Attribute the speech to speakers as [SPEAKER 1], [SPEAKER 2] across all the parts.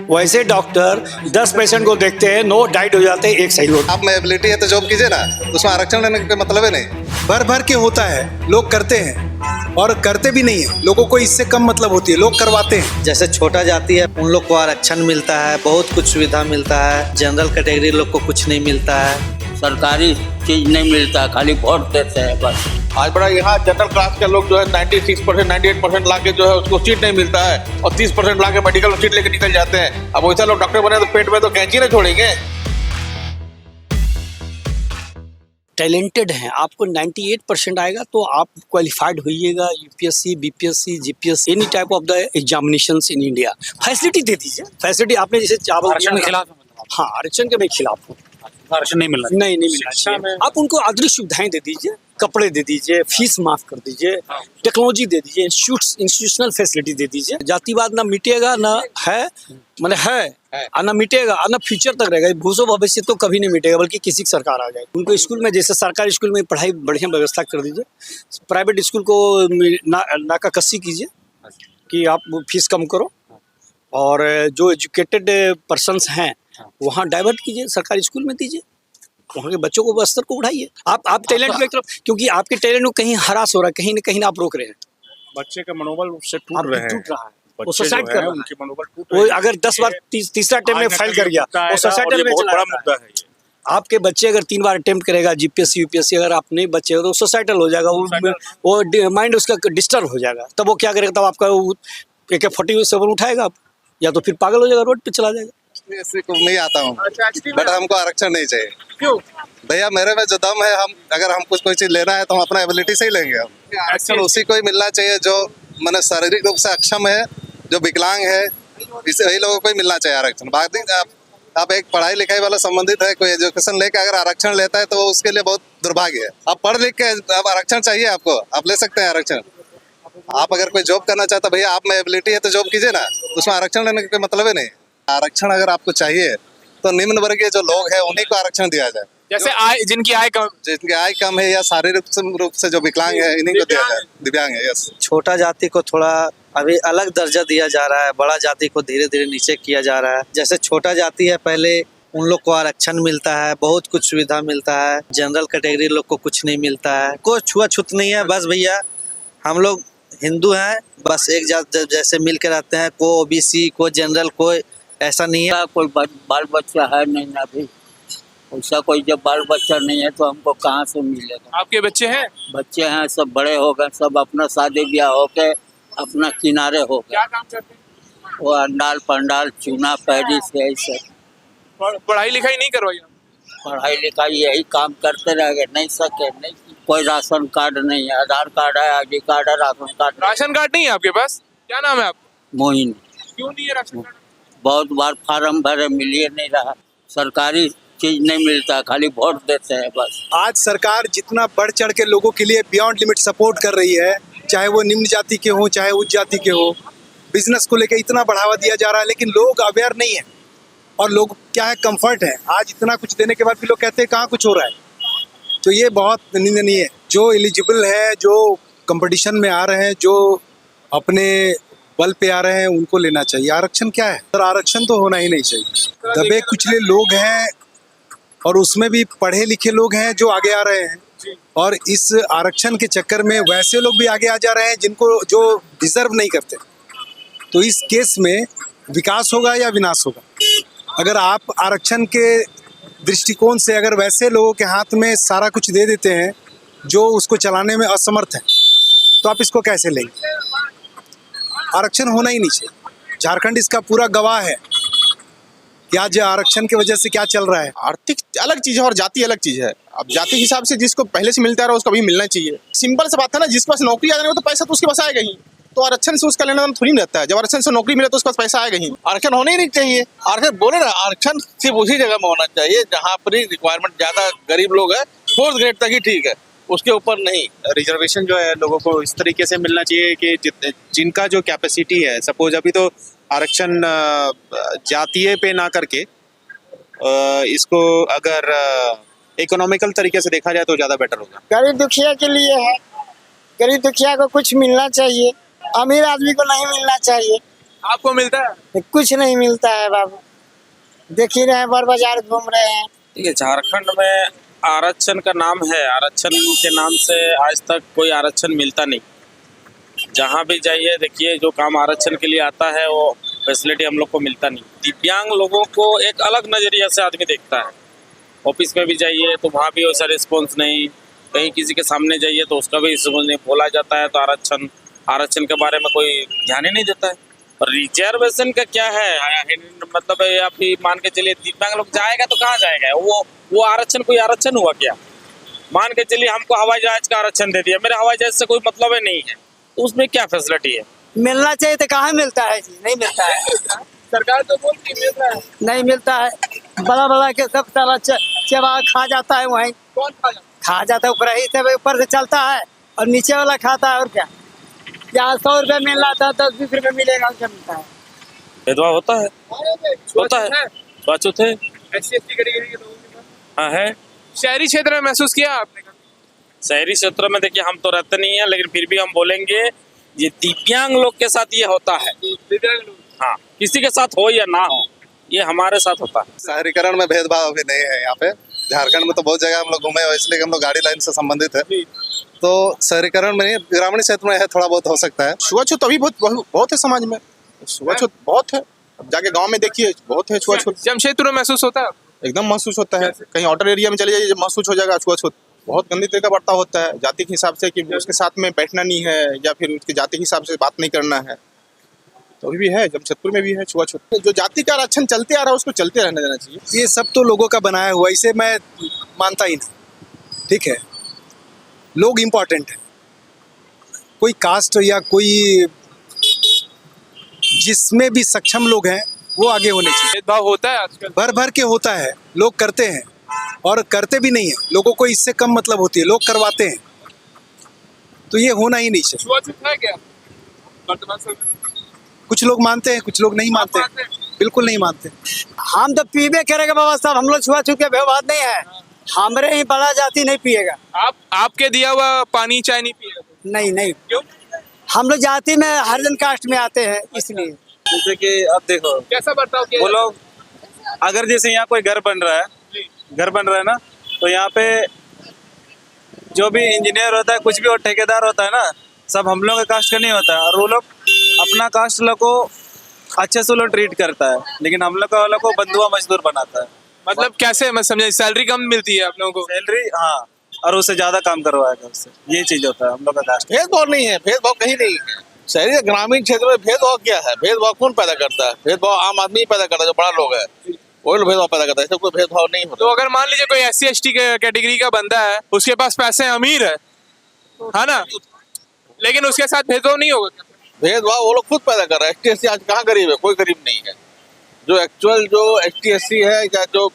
[SPEAKER 1] वैसे doctor 10 patient को देखते हैं, 9 डाइट हो जाते हैं, एक सही होता
[SPEAKER 2] आप में एबिलिटी है तो जॉब कीजिए ना, उसमें आरक्षण लेने का मतलब है नहीं।
[SPEAKER 3] भर भर के होता है, लोग करते हैं और करते भी नहीं है। लोगों को इससे कम मतलब होती है, लोग करवाते हैं।
[SPEAKER 4] जैसे छोटा जाति है उन लोग को आरक्षण मिलता है, बहुत कुछ सुविधा मिलता है। जनरल कैटेगरी लोग को कुछ नहीं मिलता है,
[SPEAKER 5] सरकारी चीज नहीं मिलता, खाली वोट देते हैं बस।
[SPEAKER 6] आज बड़ा यहाँ जनरल क्लास के लोग जो है 96% 98% ला के जो है उसको सीट नहीं मिलता है और 30% ला के मेडिकल में सीट लेके निकल जाते हैं। अब वैसा लोग डॉक्टर बने तो पेट में तो कैंची नहीं छोड़ेंगे।
[SPEAKER 1] टैलेंटेड हैं, आपको 98% आएगा तो आप क्वालिफाइड होइएगा UPSC, BPSC, GPSC, any type of the examinations in India. Facility दे दीजिए, फैसिलिटी आपने जैसे चावल
[SPEAKER 7] आरक्षण के खिलाफ है मतलब?
[SPEAKER 1] हाँ, आरक्षण के मैं खिलाफ हूँ।
[SPEAKER 7] आरक्षण नहीं मिलना
[SPEAKER 1] नहीं मिलना चाहिए। आप उनको आधुनिक सुविधाएं दे दीजिए, कपड़े दे दीजिए, फीस माफ कर दीजिए, टेक्नोलॉजी दे दीजिए, इंस्टीट्यूशनल फैसिलिटी दे दीजिए। जातिवाद ना मिटेगा, ना है मतलब है और ना मिटेगा और ना फ्यूचर तक रहेगा। भूसो भविष्य तो कभी नहीं मिटेगा, बल्कि किसी की सरकार आ जाए। उनको स्कूल में जैसे सरकारी स्कूल में पढ़ाई बढ़िया व्यवस्था कर दीजिए, प्राइवेट स्कूल को नाकाकस्सी कीजिए कि आप फीस कम करो, और जो एजुकेटेड पर्सन्स हैं वहाँ डाइवर्ट कीजिए, सरकारी स्कूल में दीजिए, वहाँ के बच्चों को स्तर को बढ़ाइए। आप टैलेंट की तरफ, क्योंकि आपके टैलेंट को कहीं हरास हो रहा है, कहीं न कहीं आप रोक रहे हैं।
[SPEAKER 7] बच्चे का मनोबल उससे टूट रहा है,
[SPEAKER 1] वो सुसाइड कर रहा है,
[SPEAKER 7] उनके मनोबल टूट
[SPEAKER 1] वो
[SPEAKER 7] रहे हैं।
[SPEAKER 1] अगर 10 बार तीसरा अटेम्प्ट में फेल कर गया, वो सुसाइड में
[SPEAKER 7] बहुत
[SPEAKER 1] चला
[SPEAKER 7] बड़ा
[SPEAKER 1] जाता है।
[SPEAKER 7] मुद्दा है ये।
[SPEAKER 1] आपके बच्चे अगर 3 बार अटेम्प्ट करेगा जीपीएससी यूपीएससी, अगर आप नहीं बच्चे हो तो सोसाइटल हो जाएगा, वो माइंड उसका डिस्टर्ब हो जाएगा। तब वो क्या करेगा, तब आपका AK-47 उठाएगा आप, या तो फिर पागल हो जाएगा, रोड पे चला जाएगा।
[SPEAKER 2] ऐसे को नहीं आता हूँ, बट हमको आरक्षण नहीं चाहिए। क्यों भैया, मेरे में जो दम है, हम अगर हमको कोई चीज लेना है तो हम अपना एबिलिटी से ही लेंगे। हम आरक्षण उसी को ही मिलना चाहिए जो मैंने शारीरिक रूप से अक्षम है, जो विकलांग है, इसे वही लोगों को ही मिलना चाहिए आरक्षण। बाकी आप एक पढ़ाई लिखाई वाला संबंधित है, कोई एजुकेशन लेके अगर आरक्षण लेता है तो उसके लिए बहुत दुर्भाग्य है। आप पढ़ लिख के अब आरक्षण चाहिए आपको, आप ले सकते हैं आरक्षण। आप अगर कोई जॉब करना चाहता, भैया आप में एबिलिटी है तो जॉब कीजिए ना, उसमें आरक्षण लेने का कोई मतलब है नहीं। आरक्षण अगर आपको चाहिए तो निम्न वर्गीय जो लोग हैं उन्हीं को आरक्षण दिया जाए।
[SPEAKER 7] जैसे जिनकी आय कम
[SPEAKER 2] है या शारीरिक रूप से जो विकलांग है, इन्हीं को दिया जाए, दिव्यांग है। यस,
[SPEAKER 4] छोटा जाति को थोड़ा अभी अलग दर्जा दिया जा रहा है, बड़ा जाति को धीरे धीरे नीचे किया जा रहा है। जैसे छोटा जाति है, पहले उन लोग को आरक्षण मिलता है, बहुत कुछ सुविधा मिलता है। जनरल कैटेगरी लोग को कुछ नहीं मिलता है, कोई छुआछूत नहीं है। बस भैया हम लोग हिंदू हैं, बस एक जात जैसे मिल के रहते हैं। कोई ओबीसी, कोई जनरल, कोई ऐसा नहीं है।
[SPEAKER 5] कोई बाल बच्चा है नहीं ना अभी, ऐसा कोई जब बाल बच्चा नहीं है तो हमको कहाँ से मिलेगा।
[SPEAKER 7] आपके बच्चे हैं?
[SPEAKER 5] बच्चे हैं, सब बड़े हो गए, सब अपना शादी ब्याह हो के अपना किनारे हो गए।
[SPEAKER 7] क्या काम करते हैं?
[SPEAKER 5] वो अंडाल पंडाल चूना पैडी से ऐसे।
[SPEAKER 7] पढ़ाई लिखाई नहीं करवाई?
[SPEAKER 5] पढ़ाई लिखाई यही काम करते रह गए, नहीं सके। नहीं, कोई राशन कार्ड नहीं है, आधार कार्ड है, ID कार्ड है, राशन कार्ड।
[SPEAKER 7] राशन कार्ड नहीं है आपके पास? क्या नाम है आपका?
[SPEAKER 5] मोहिनी।
[SPEAKER 7] क्यों नहीं है राशन कार्ड?
[SPEAKER 5] बहुत बार फार्म भरे, मिलिए नहीं रहा। सरकारी चीज नहीं मिलता, खाली वोट देते हैं बस।
[SPEAKER 3] आज सरकार जितना बढ़ चढ़ के लोगों के लिए बियॉन्ड लिमिट सपोर्ट कर रही है, चाहे वो निम्न जाति के हो चाहे उच्च जाति के हो, बिजनेस को लेकर इतना बढ़ावा दिया जा रहा है, लेकिन लोग अवेयर नहीं है। और लोग क्या है, कंफर्ट है। आज इतना कुछ देने के बाद भी लोग कहते हैं कहाँ कुछ हो रहा है। तो ये बहुत निंदनीय है। जो एलिजिबल है, जो कंपटीशन में आ रहे हैं, जो अपने बल पे आ रहे हैं, उनको लेना चाहिए। आरक्षण क्या है सर? आरक्षण तो होना ही नहीं चाहिए। दबे कुचले लोग हैं और उसमें भी पढ़े लिखे लोग हैं जो आगे आ रहे हैं, और इस आरक्षण के चक्कर में वैसे लोग भी आगे आ जा रहे हैं जिनको जो डिजर्व नहीं करते। तो इस केस में विकास होगा या विनाश होगा? अगर आप आरक्षण के दृष्टिकोण से अगर वैसे लोगों के हाथ में सारा कुछ दे देते हैं जो उसको चलाने में असमर्थ हैं, तो आप इसको कैसे लेंगे? आरक्षण होना ही नहीं चाहिए। झारखंड इसका पूरा गवाह है कि आज आरक्षण की वजह से क्या चल रहा है।
[SPEAKER 6] आर्थिक अलग चीज है और जाति अलग चीज है। अब जाति के हिसाब से जिसको पहले से मिलता रहा उसको भी मिलना चाहिए। सिंपल सा बात है ना, जिसके पास नौकरी आ जाने तो पैसा तो उसके पास आएगा ही। तो आरक्षण से उसका लेना देना थोड़ी नहीं रहता है। जब आरक्षण से नौकरी मिले तो उसके पास पैसा आएगा ही। आरक्षण होने ही नहीं चाहिए। आरक्षण बोले ना, आरक्षण सिर्फ उसी जगह में होना चाहिए जहाँ पर रिक्वायरमेंट ज्यादा गरीब लोग है, 4th ग्रेड तक ही ठीक है, उसके ऊपर नहीं।
[SPEAKER 8] रिजर्वेशन जो है लोगों को इस तरीके से मिलना चाहिए कि जिनका जो कैपेसिटी है, सपोज अभी तो आरक्षण जातीय पे ना करके इसको अगर इकोनॉमिकल तरीके से देखा जाए तो ज़्यादा बेटर होगा।
[SPEAKER 9] गरीब दुखिया के लिए है, गरीब दुखिया को कुछ मिलना चाहिए, अमीर आदमी को नहीं मिलना चाहिए।
[SPEAKER 7] आपको मिलता है?
[SPEAKER 9] कुछ नहीं मिलता है बाबू, देख ही रहे हैं, बड़ बाजार घूम रहे हैं।
[SPEAKER 10] देखिए, झारखंड में आरक्षण का नाम है, आरक्षण के नाम से आज तक कोई आरक्षण मिलता नहीं। जहाँ भी जाइए देखिए, जो काम आरक्षण के लिए आता है वो फैसिलिटी हम लोग को मिलता नहीं। दिव्यांग लोगों को एक अलग नज़रिया से आदमी देखता है। ऑफिस में भी जाइए तो वहाँ भी वैसा रिस्पॉन्स नहीं, कहीं किसी के सामने जाइए तो उसका भी रिस्पॉन्स नहीं। बोला जाता है तो आरक्षण के बारे में कोई ध्यान ही नहीं देता है। और रिजर्वेशन का क्या है, मतलब आप ही मान के चलिए दिव्यांग लोग जाएगा तो कहाँ जाएगा? वो आरक्षण कोई आरक्षण हुआ क्या? मान के चलिए हमको हवाई जहाज का आरक्षण दे दिया, मेरे हवाई जहाज से कोई मतलब ही नहीं है, तो उसमें क्या फैसिलिटी है?
[SPEAKER 9] मिलना चाहिए तो कहाँ मिलता है जी, नहीं मिलता है।
[SPEAKER 7] सरकार तो बोलती है मिल रहा है।
[SPEAKER 9] नहीं मिलता है, बड़ा बड़ा के सब सारा चबा खा जाता है, वहीं
[SPEAKER 7] कौन
[SPEAKER 9] खा जाता है, ऊपर ही से ऊपर से चलता है और नीचे वाला खाता है। और क्या, यहाँ 100 रुपये मिल रहा था 10-20 रुपये मिलेगा, क्या मिलता है?
[SPEAKER 10] भेदभाव होता है, छूआछूत है।
[SPEAKER 7] SC/ST कैटेगरी के लोगों के पास?
[SPEAKER 10] हाँ है।
[SPEAKER 7] शहरी क्षेत्र में महसूस किया आपने?
[SPEAKER 10] शहरी क्षेत्र में देखिए हम तो रहते नहीं है, लेकिन फिर भी हम बोलेंगे ये दिव्यांग लोग के साथ ये होता है।
[SPEAKER 7] दिव्यांग लोग?
[SPEAKER 10] हाँ, किसी के साथ हो या ना हो, ये हमारे साथ होता है।
[SPEAKER 2] शहरीकरण में भेदभाव अभी नहीं है यहाँ पे। झारखंड में तो बहुत जगह हम लोग घूमे और इसलिए हम लोग गाड़ी लाइन से संबंधित है, तो शहरीकरण में नहीं, ग्रामीण क्षेत्र में है, थोड़ा बहुत हो सकता है।
[SPEAKER 6] छुआछूत अभी बहुत है समाज में, छुआछूत बहुत है। अब जाके गांव में देखिए, बहुत है छुआछूत।
[SPEAKER 7] जमशेदपुर में महसूस होता है?
[SPEAKER 6] एकदम महसूस होता है। कहीं आउटर एरिया में चले जाइए, महसूस हो जाएगा छुआछूत। बहुत गंदी तरीके का बर्ताव होता है, जाति के हिसाब से कि उसके साथ में बैठना नहीं है या फिर उसकी जाति के हिसाब से बात नहीं करना है। तो अभी भी है, जमशेदपुर में भी है छुआछूत। जो जाति का आरक्षण चलते आ रहा है उसको चलते रहने देना चाहिए।
[SPEAKER 3] ये सब तो लोगों का बनाया हुआ, इसे मैं मानता ही नहीं। ठीक है, लोग इम्पोर्टेंट है, कोई कास्ट या कोई जिसमें भी सक्षम लोग हैं वो आगे होने चाहिए।
[SPEAKER 7] भेदभाव होता है आजकल?
[SPEAKER 3] भर भर के होता है, लोग करते हैं और करते भी नहीं है। लोगों को इससे कम मतलब होती है, लोग करवाते हैं, तो ये होना ही नहीं चाहिए।
[SPEAKER 7] छुआछूत है क्या वर्तमान समय में?
[SPEAKER 3] कुछ लोग मानते हैं, कुछ लोग नहीं मानते, बिल्कुल नहीं मानते।
[SPEAKER 9] हम तो पीबे करेगा बाबा साहब, हम लोग छुआछूत के व्यवहार नहीं है। हमारे ही बड़ा जाति नहीं पिएगा।
[SPEAKER 7] आपके दिया हुआ पानी चाय नहीं पिएगा?
[SPEAKER 9] नहीं नहीं,
[SPEAKER 7] क्यों?
[SPEAKER 9] हम लोग जाति में हरिजन कास्ट में आते हैं, इसलिए।
[SPEAKER 10] जैसे कि अब देखो
[SPEAKER 7] कैसा बर्ताव किया?
[SPEAKER 10] वो लोग, अगर जैसे यहाँ कोई घर बन रहा है ना, तो यहाँ पे जो भी इंजीनियर होता है, कुछ भी और ठेकेदार होता है ना, सब हम लोग के कास्ट का नहीं होता है। और वो लोग अपना कास्ट लोग को अच्छे से लोग ट्रीट करता है, लेकिन हम लोग का वालों को बंधुआ मजदूर बनाता है।
[SPEAKER 7] मतलब कैसे, मैं समझा, सैलरी कम मिलती है आप लोगों को?
[SPEAKER 10] सैलरी, हाँ, और उससे ज्यादा काम करवाएगा उससे, ये चीज होता है हम लोग का कास्ट।
[SPEAKER 11] भेदभाव नहीं है, भेदभाव कहीं नहीं है। शहरी ग्रामीण क्षेत्र में भेदभाव क्या है? भेदभाव कौन पैदा करता है? भेदभाव आम आदमी ही पैदा करता है, जो बड़ा लोग है वही लोग भेदभाव पैदा करता है। ऐसा कोई भेदभाव नहीं होता।
[SPEAKER 7] तो अगर मान लीजिए कोई SC/ST कैटेगरी का बंदा है, उसके पास पैसे हैं, अमीर है ना, लेकिन उसके साथ भेदभाव नहीं होगा क्या?
[SPEAKER 11] भेदभाव वो लोग खुद पैदा कर रहे हैं। ST/ST आज कहाँ गरीब है? कोई गरीब नहीं है। जो एक्चुअल जो ST/ST है या जो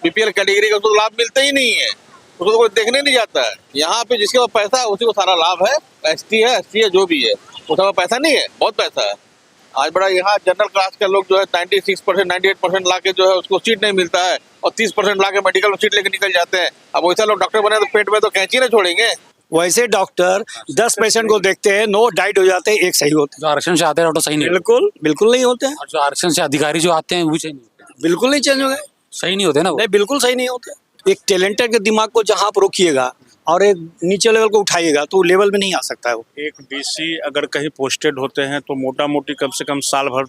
[SPEAKER 11] BPL कैटेगरी का, उसको लाभ मिलता ही नहीं है, उसको कोई देखने नहीं जाता है। यहाँ पे जिसके पास पैसा है उसी को सारा लाभ है। ST है, SC है, जो भी है, उसके पास पैसा नहीं है, बहुत पैसा है। आज बड़ा यहाँ जनरल क्लास के लोग जो है 96%, 98% ला के जो है उसको सीट नहीं मिलता है, और 30% ला के मेडिकल में सीट लेके निकल जाते हैं। अब वैसा लोग डॉक्टर बने तो पेट में तो कैंची नहीं छोड़ेंगे।
[SPEAKER 1] वैसे डॉक्टर 10 पेशेंट को देखते हैं, 9 डाइट हो जाते हैं, एक सही होता
[SPEAKER 12] जो आरक्षण से आते हैं तो सही नहीं,
[SPEAKER 1] बिल्कुल बिल्कुल नहीं होते हैं।
[SPEAKER 12] और जो आरक्षण से अधिकारी जो आते हैं वो सही नहीं होते,
[SPEAKER 1] बिल्कुल नहीं चेंज हो गए,
[SPEAKER 12] सही नहीं होते ना वो।
[SPEAKER 1] नहीं, बिल्कुल सही नहीं होते। एक टैलेंटेड के दिमाग को जहाँ आप रोकिएगा और एक नीचे लेवल को उठाइएगा तो लेवल में नहीं आ सकता है वो।
[SPEAKER 13] एक DC अगर कहीं पोस्टेड होते हैं तो मोटा मोटी कम से कम साल भर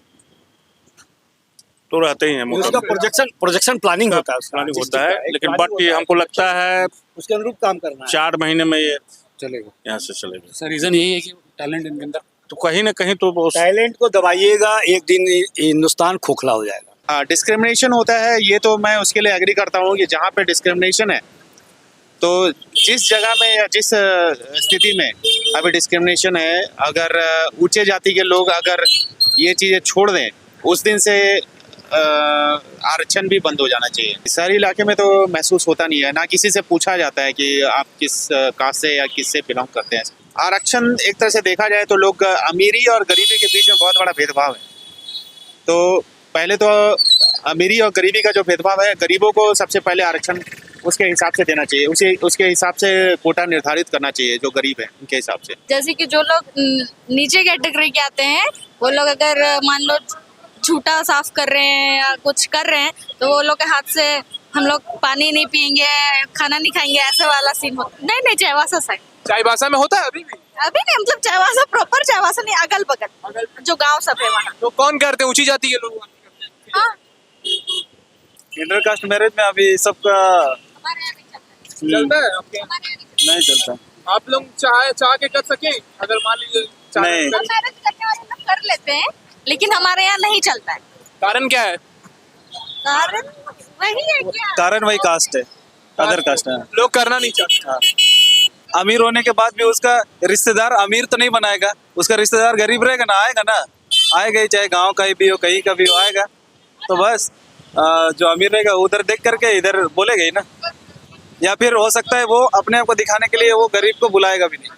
[SPEAKER 13] तो रहते ही हैं।
[SPEAKER 1] उसका प्रोजेक्शन प्लानिंग होता है,
[SPEAKER 13] प्लानिंग होता है, लेकिन बट ये हमको लगता है
[SPEAKER 1] उसके अनुरूप काम करना है।
[SPEAKER 13] 4 महीने में ये
[SPEAKER 12] चलेगा,
[SPEAKER 13] यहाँ से चलेगा।
[SPEAKER 12] सर रीजन यही है कि टैलेंट इनके अंदर,
[SPEAKER 13] तो कहीं ना कहीं तो
[SPEAKER 1] टैलेंट को दबाइएगा, एक दिन हिंदुस्तान खोखला हो जाएगा।
[SPEAKER 8] डिस्क्रिमिनेशन होता है, ये तो मैं उसके लिए एग्री करता हूँ कि जहाँ पे डिस्क्रिमिनेशन है, तो जिस जगह में या जिस स्थिति में अभी डिस्क्रिमिनेशन है, अगर ऊंचे जाति के लोग अगर ये चीज़ें छोड़ दें, उस दिन से आरक्षण भी बंद हो जाना चाहिए। शहरी इलाके में तो महसूस होता नहीं है, ना किसी से पूछा जाता है कि आप किस कास्ट से या किस से बिलोंग करते हैं। आरक्षण एक तरह से देखा जाए तो लोग अमीरी और गरीबी के बीच में बहुत बड़ा भेदभाव है। तो पहले तो अमीरी और गरीबी का जो भेदभाव है, गरीबों को सबसे पहले आरक्षण उसके हिसाब से देना चाहिए, उसे उसके हिसाब से कोटा निर्धारित करना चाहिए जो गरीब है उनके हिसाब से।
[SPEAKER 14] जैसे कि जो लोग नीचे कैटेगरी के आते हैं वो लोग अगर मान लो झूठा साफ कर रहे हैं या कुछ कर रहे हैं तो वो लोग के हाथ से हम लोग पानी नहीं पियेंगे, खाना नहीं खाएंगे, ऐसे वाला सीन होता। नहीं चाईबासा साइड,
[SPEAKER 7] चाईबासा में होता है अभी भी?
[SPEAKER 14] अभी नहीं, मतलब चाईबासा प्रॉपर चाईबासा नहीं, अगल बगल जो गांव सब है वहाँ।
[SPEAKER 7] तो कौन करते हैं? ऊंची जाति के लोग
[SPEAKER 14] हाँ,
[SPEAKER 15] इंटरकास्ट मैरिज में अभी सबका
[SPEAKER 14] हमारे यहाँ नहीं चलता
[SPEAKER 7] चलता है आपके?
[SPEAKER 14] हमारे यहाँ नहीं
[SPEAKER 15] नहीं चलता।
[SPEAKER 7] आप लोग चाह के कर सके अगर मान लीजिए
[SPEAKER 15] नहीं।
[SPEAKER 14] चलता। मैरिज करने वाले लोग कर लेते हैं लेकिन हमारे यहाँ नहीं चलता है।
[SPEAKER 7] कारण क्या है?
[SPEAKER 14] कारण वही है क्या?
[SPEAKER 15] कारण वही कास्ट है, अदर कास्ट है।
[SPEAKER 7] लोग करना नहीं चाहते।
[SPEAKER 15] हाँ। अमीर होने के बाद भी उसका रिश्तेदार अमीर तो नहीं बनाएगा, उसका रिश्तेदार गरीब रहेगा ना, आएगा ना, आएगा ही, चाहे गांव का ही भी हो कहीं का भी हो, आएगा। तो बस जो अमीर रहेगा उधर देख करके इधर बोलेगा ही ना, या फिर हो सकता है वो अपने आप को दिखाने के लिए वो गरीब को बुलाएगा भी नहीं।